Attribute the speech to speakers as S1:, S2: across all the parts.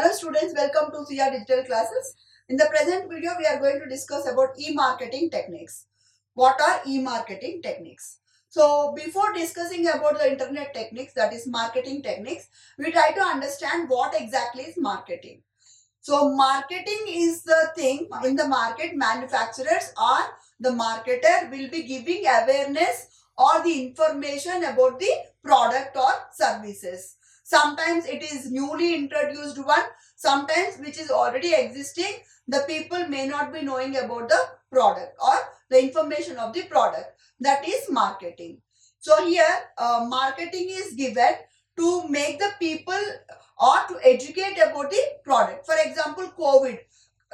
S1: Hello students, welcome to CR Digital Classes. In the present video, we are going to discuss about e-marketing techniques. What are e-marketing techniques? So before discussing about the internet techniques, that is marketing techniques, we try to understand what exactly is marketing. So marketing is the thing in the market. Manufacturers or the marketer will be giving awareness or the information about the product or services. Sometimes it is newly introduced one, sometimes which is already existing. The people may not be knowing about the product or the information of the product. That is marketing. So here marketing is given to make the people or to educate about the product. For example, COVID.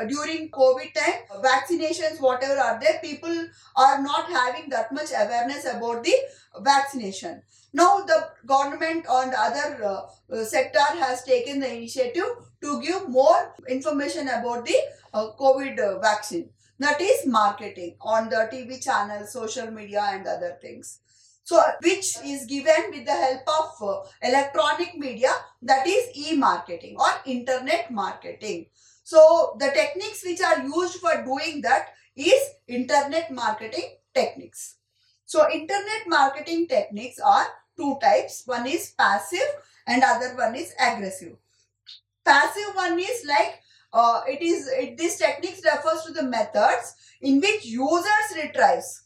S1: During COVID time, vaccinations, whatever are there, people are not having that much awareness about the vaccination. Now, the government and other sector has taken the initiative to give more information about the COVID vaccine. That is marketing on the TV channels, social media, and other things. So, which is given with the help of electronic media, that is e-marketing or internet marketing. So, the techniques which are used for doing that is internet marketing techniques. So, internet marketing techniques are two types. One is passive and other one is aggressive. Passive one is like this techniques refers to the methods in which users retrieves.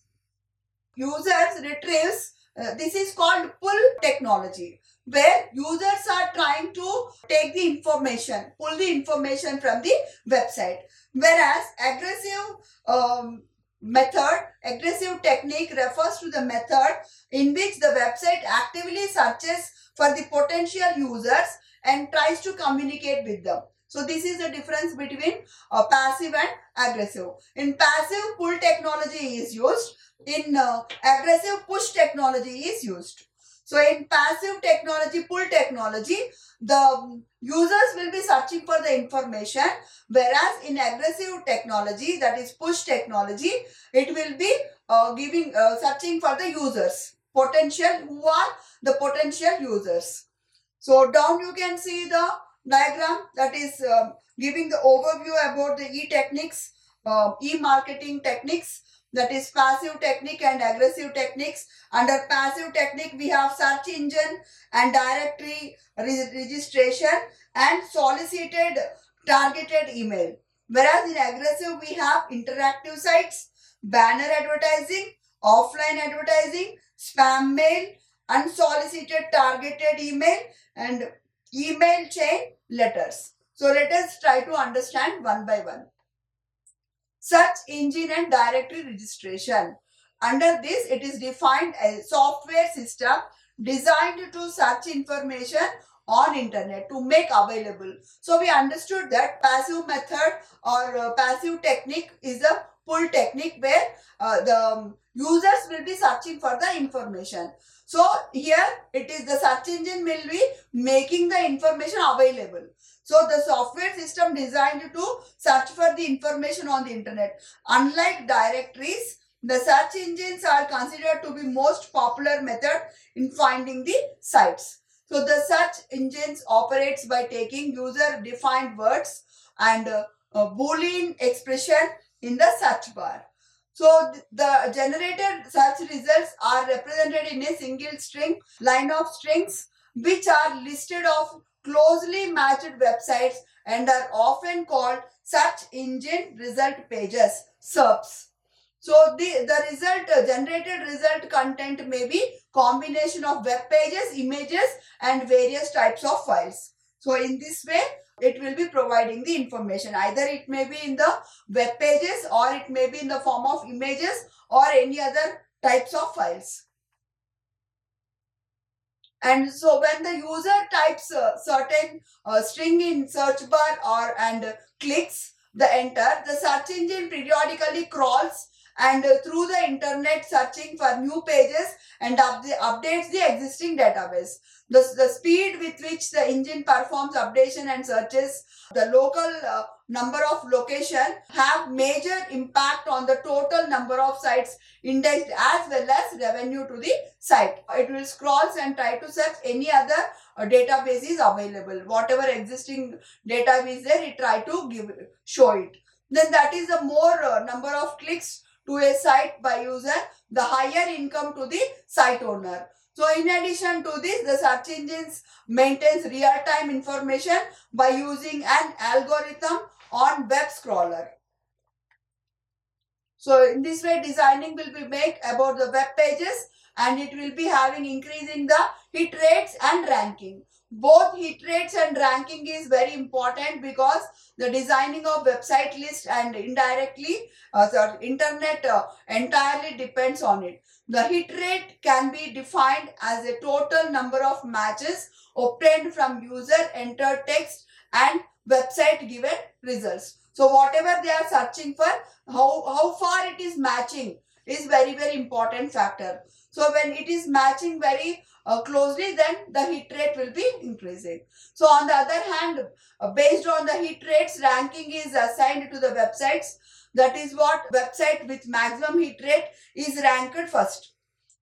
S1: This is called pull technology, where users are trying to take the information, pull the information from the website. Whereas aggressive technique refers to the method in which the website actively searches for the potential users and tries to communicate with them. So this is the difference between passive and aggressive. In passive, pull technology is used. In aggressive, push technology is used. So in passive technology, pull technology, the users will be searching for the information, whereas in aggressive technology, that is push technology, it will be searching for the users, who are the potential users. So down you can see the diagram that is giving the overview about the e-techniques, e-marketing techniques, that is passive technique and aggressive techniques. Under passive technique, we have search engine and directory registration and solicited targeted email. Whereas in aggressive, we have interactive sites, banner advertising, offline advertising, spam mail, unsolicited targeted email, and email chain letters. So let us try to understand one by one. Search engine and directory registration. Under this, it is defined as software system designed to search information on internet to make available. So we understood that passive method or passive technique is a pull technique where the users will be searching for the information. So here it is the search engine will be making the information available. So the software system designed to search for the information on the internet. Unlike directories, the search engines are considered to be most popular method in finding the sites. So the search engines operates by taking user defined words and Boolean expression in the search bar. So the generated search results are represented in a single string, line of strings, which are listed of closely matched websites and are often called search engine result pages, SERPs. So the generated result content may be combination of web pages, images, and various types of files. So in this way, it will be providing the information. Either it may be in the web pages or it may be in the form of images or any other types of files. And so when the user types a certain string in search bar and clicks the enter, the search engine periodically crawls and through the internet searching for new pages and updates the existing database. The speed with which the engine performs updation and searches the local number of location have major impact on the total number of sites indexed as well as revenue to the site. It will scrolls and try to search any other database is available. Whatever existing database there, it try to show it. Then that is the more number of clicks to a site by user, the higher income to the site owner. So in addition to this, the search engines maintains real-time information by using an algorithm on web scroller. So in this way, designing will be made about the web pages and it will be having increasing the hit rates and ranking. Both hit rates and ranking is very important because the designing of website list and indirectly the internet entirely depends on it. The hit rate can be defined as a total number of matches obtained from user entered text and website given results. So whatever they are searching for, how far it is matching is very important factor. So when it is matching very closely, then the hit rate will be increasing. So on the other hand, based on the hit rates, ranking is assigned to the websites. That is what website with maximum hit rate is ranked first.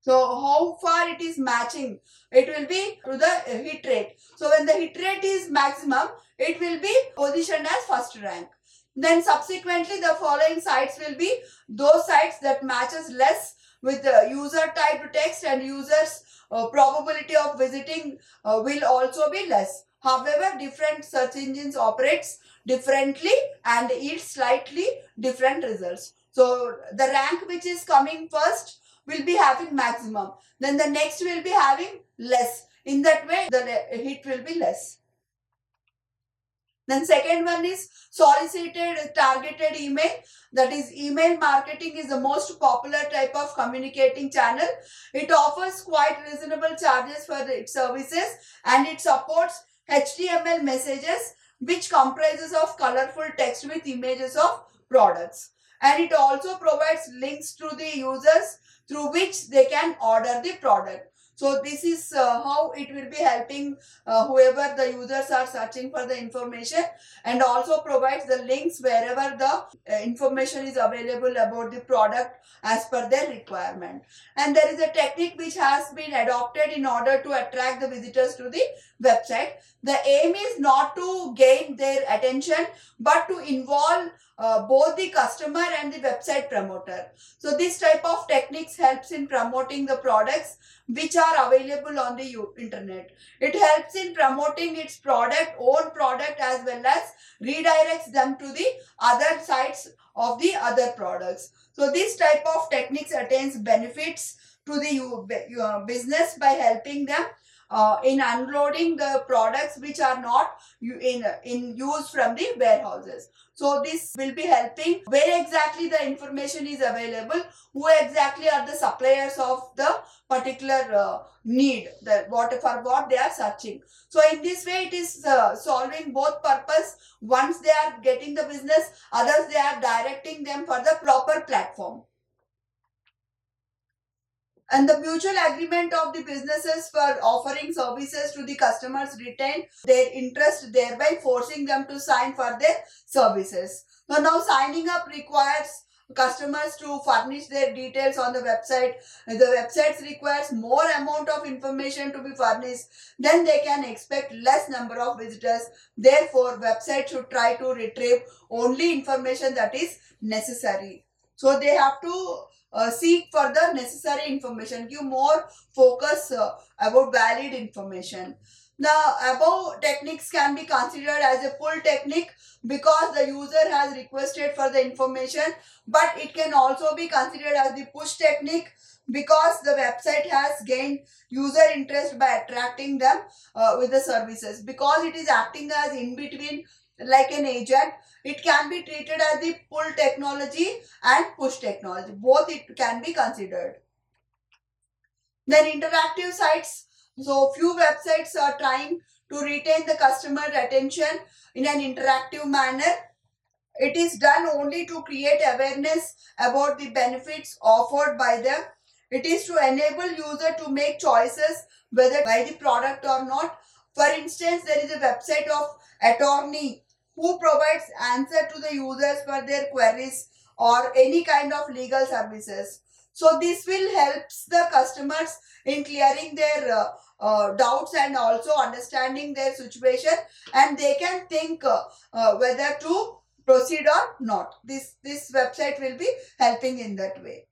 S1: So how far it is matching, it will be to the hit rate. So when the hit rate is maximum, it will be positioned as first rank. Then subsequently the following sites will be those sites that matches less with the user typed text and users probability of visiting will also be less. However, different search engines operates differently and yield slightly different results. So the rank which is coming first will be having maximum. Then the next will be having less. In that way, the hit will be less. Then second one is solicited targeted email. That is, email marketing is the most popular type of communicating channel. It offers quite reasonable charges for its services and it supports HTML messages which comprises of colorful text with images of products. And it also provides links to the users through which they can order the product. So this is how it will be helping whoever the users are searching for the information, and also provides the links wherever the information is available about the product as per their requirement. And there is a technique which has been adopted in order to attract the visitors to the website. The aim is not to gain their attention but to involve both the customer and the website promoter. So this type of techniques helps in promoting the products which are available on the internet. It helps in promoting its own product, as well as redirects them to the other sites of the other products. So this type of techniques attains benefits to the business by helping them in unloading the products which are not in use from the warehouses. So this will be helping where exactly the information is available, who exactly are the suppliers of the particular need, that what they are searching. So in this way it is solving both purpose. Once they are getting the business, others they are directing them for the proper platform. And the mutual agreement of the businesses for offering services to the customers retain their interest, thereby forcing them to sign for their services. So now signing up requires customers to furnish their details on the website. The websites requires more amount of information to be furnished, then they can expect less number of visitors. Therefore, website should try to retrieve only information that is necessary. So they have to seek for the necessary information, give more focus about valid information. The above techniques can be considered as a pull technique because the user has requested for the information, but it can also be considered as the push technique because the website has gained user interest by attracting them with the services. Because it is acting as in between like an agent, it can be treated as the pull technology and push technology. Both it can be considered. Then interactive sites. So few websites are trying to retain the customer attention in an interactive manner. It is done only to create awareness about the benefits offered by them. It is to enable user to make choices whether to buy the product or not. For instance, there is a website of attorney who provides answer to the users for their queries or any kind of legal services. So this will helps the customers in clearing their doubts and also understanding their situation, and they can think whether to proceed or not. This website will be helping in that way.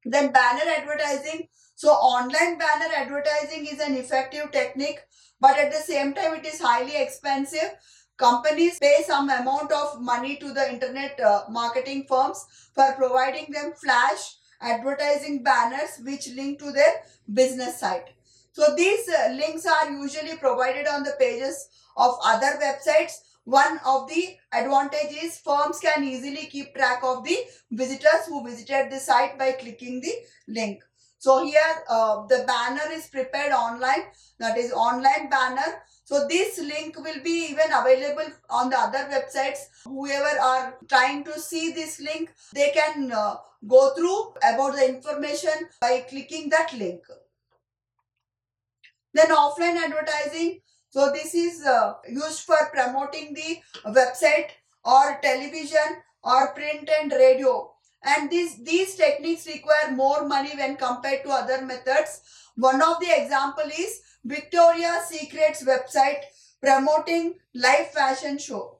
S1: Then banner advertising. So online banner advertising is an effective technique, but at the same time it is highly expensive. Companies pay some amount of money to the internet marketing firms for providing them flash advertising banners which link to their business site. So these links are usually provided on the pages of other websites. One of the advantages, firms can easily keep track of the visitors who visited the site by clicking the link. So here the banner is prepared online, that is online banner. So this link will be even available on the other websites. Whoever are trying to see this link, they can go through about the information by clicking that link. Then offline advertising. So this is used for promoting the website or television or print and radio. And these techniques require more money when compared to other methods. One of the example is Victoria's Secret's website promoting live fashion show.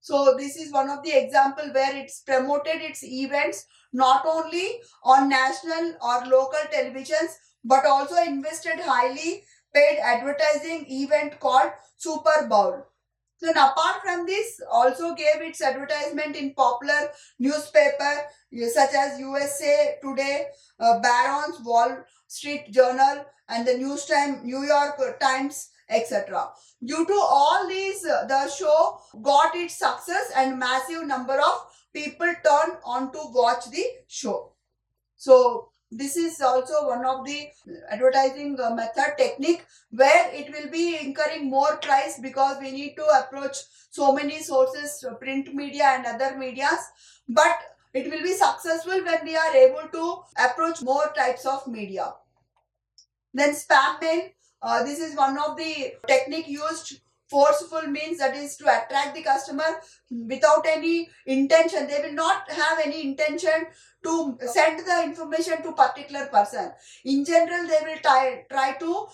S1: So this is one of the example where it's promoted its events not only on national or local televisions but also invested highly paid advertising event called Super Bowl. So and apart from this, also gave its advertisement in popular newspaper such as USA Today, Barron's Wall Street Journal, and the New York Times, etc. Due to all these, the show got its success and massive number of people turned on to watch the show. So this is also one of the advertising method technique where it will be incurring more price because we need to approach so many sources, print media and other medias, but it will be successful when we are able to approach more types of media. Then spam mail. This is one of the technique used forceful means, that is to attract the customer without any intention. They will not have any intention to send the information to particular person. In general, they will try to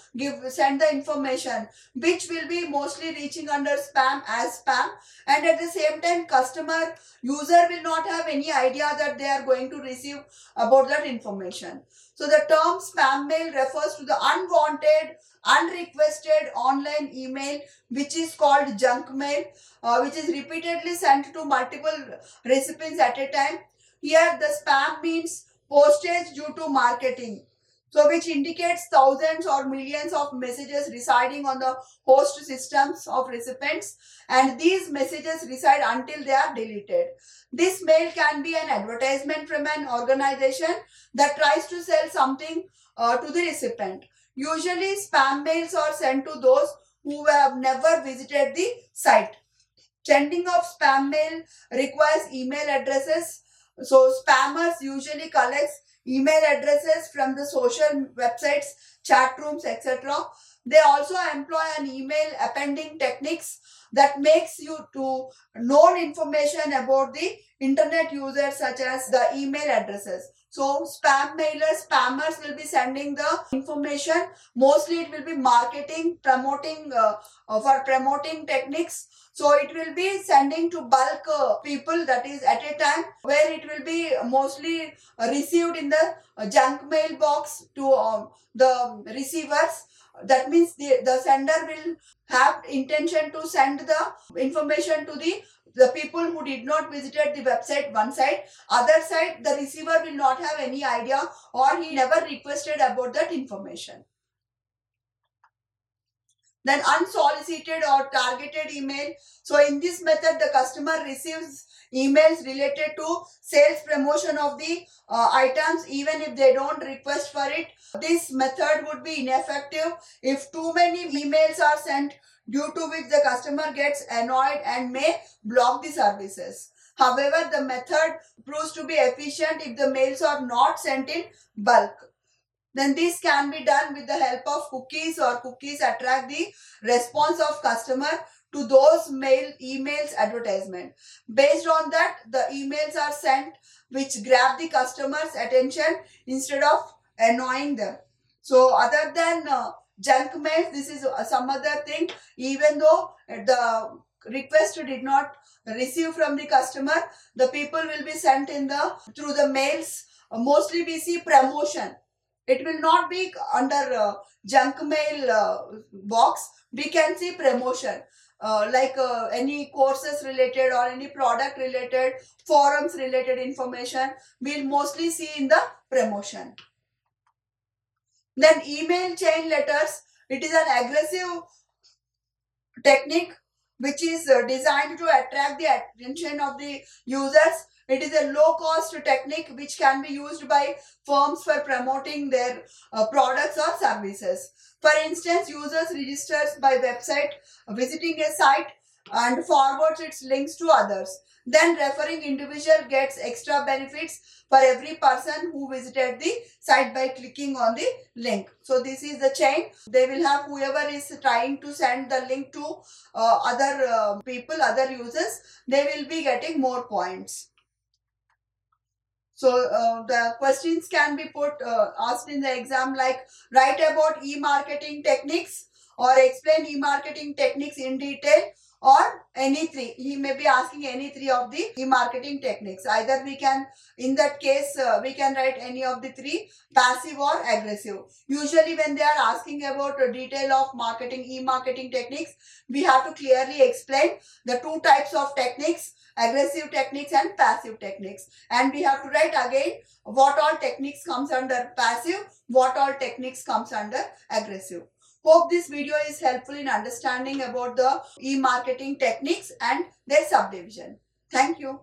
S1: send the information which will be mostly reaching under spam as spam, and at the same time customer user will not have any idea that they are going to receive about that information. So the term spam mail refers to the unwanted, unrequested online email which is called junk mail, which is repeatedly sent to multiple recipients at a time. Here the spam means postage due to marketing, so which indicates thousands or millions of messages residing on the host systems of recipients, and these messages reside until they are deleted. This mail can be an advertisement from an organization that tries to sell something to the recipient. Usually spam mails are sent to those who have never visited the site. Sending of spam mail requires email addresses. So spammers usually collects email addresses from the social websites, chat rooms, etc. They also employ an email appending techniques that makes you to known information about the internet users such as the email addresses. So spammers will be sending the information. Mostly it will be marketing, promoting for promoting techniques. So it will be sending to bulk people, that is at a time, where it will be mostly received in the junk mail box to the receivers. That means the sender will have intention to send the information to the people who did not visited the website one side. Other side, the receiver will not have any idea or he never requested about that information. Then unsolicited or targeted email. So in this method, the customer receives emails related to sales promotion of the items even if they don't request for it. This method would be ineffective if too many emails are sent, due to which the customer gets annoyed and may block the services. However, the method proves to be efficient if the mails are not sent in bulk. Then this can be done with the help of cookies, or cookies attract the response of customer to those emails advertisement. Based on that, the emails are sent which grab the customer's attention instead of annoying them. So other than junk mails, this is some other thing. Even though the request did not receive from the customer, the people will be sent in the through the mails. Mostly we see promotion. It will not be under junk mail box. We can see promotion, like any courses related or any product related, forums related information we'll mostly see in the promotion. Then email chain letters. It is an aggressive technique which is designed to attract the attention of the users. It is a low cost technique which can be used by firms for promoting their products or services. For instance, users registers by website, visiting a site and forwards its links to others. Then referring individual gets extra benefits for every person who visited the site by clicking on the link. So this is the chain. They will have whoever is trying to send the link to other people, other users, they will be getting more points. So the questions can be asked in the exam, like write about e-marketing techniques or explain e-marketing techniques in detail, or any three. He may be asking any three of the e-marketing techniques. Either we can, in that case, we can write any of the three, passive or aggressive. Usually when they are asking about a detail of marketing, e-marketing techniques, we have to clearly explain the two types of techniques, aggressive techniques and passive techniques. And we have to write again what all techniques comes under passive, what all techniques comes under aggressive. Hope this video is helpful in understanding about the e-marketing techniques and their subdivision. Thank you.